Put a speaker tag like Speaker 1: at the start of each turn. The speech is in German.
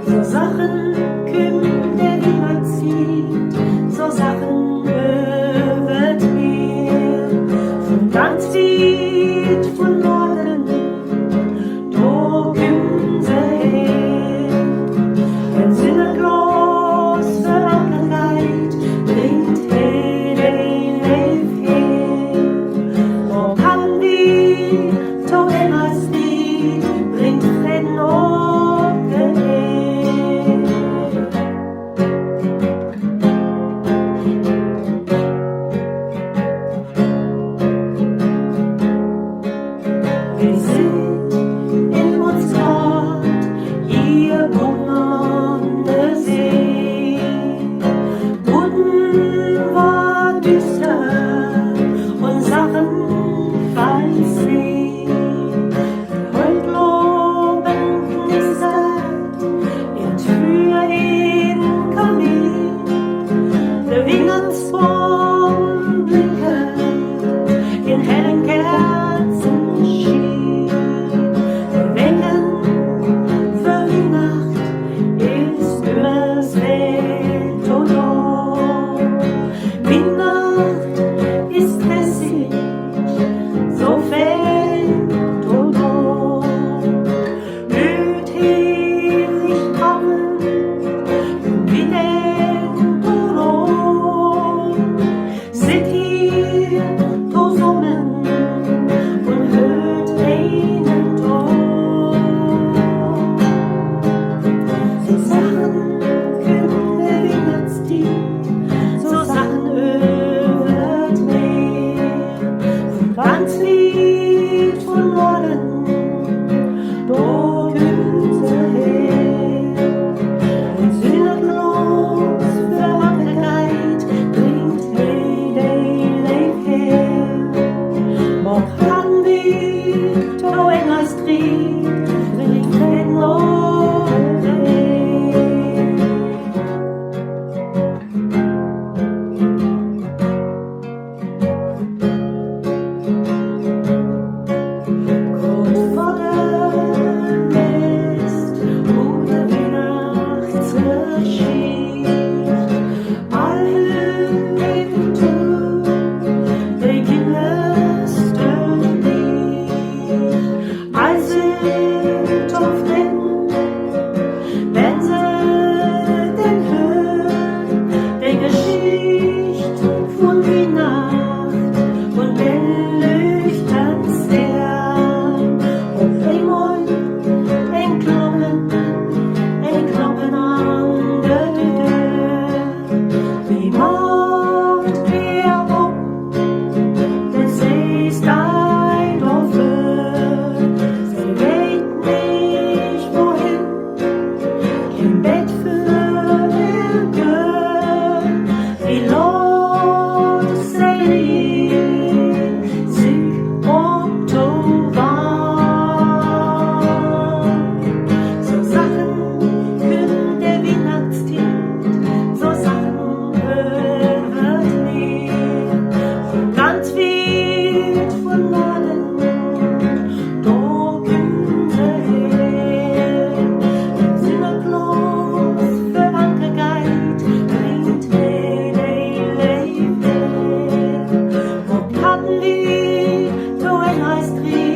Speaker 1: So Sachen kümmt der Wiehnachtstied, so Sachen över Meer, von ganz weit von Norden, da kümmt sie her. Wenn Sünnerklaas verankert bringt den Leif her. Och han die Taiwan-Stied bringt Frieden auf den Meer. Wir sind in uns Gott, hier an der See. Boden war düster und Sachen falls See. Heute loben knistert in Tür in Kamin. Der Weihnachtsbaum blinkert in hellen Kerzenschein. Der Wecken für Weihnacht ist übers Welt und da. Weihnacht ist hässlich, so fällt und da. Blüht helig kommen, wie den Toro. Sit hier, to summen und hört einen Ton. So Sachen kümmt der Wiehnachtstied, so Sachen över Meer, von ganz weit von Norden, da kümmt sie her. Wenn Sünnerklaas verankert bringt den Leif her. Maakt Harten Taiwan-Stied bringt den auf den Meer. Gott vor dem Nest, wo der Weihnachtsgeschicht alle leben tut, die Kinder stört nicht. Als sie auf den, wenn sie den hören, die Geschichte von Weihnacht und den Leuchtenstern. Und einmal ein Kloppen an der Tür. Wie macht wer ab, das ist ein Offer. Sie weet nicht wohin, kein Bett für ihr Gönn. Wie laut sie sich Oktober. So Sachen kümmt der Wiehnachtstied, so Sachen över Meer, von ganz weit von Norden, da kümmt sie her. Wenn Sünnerklaas verankert bringt den Leif her. Maakt Harten Taiwan-Stied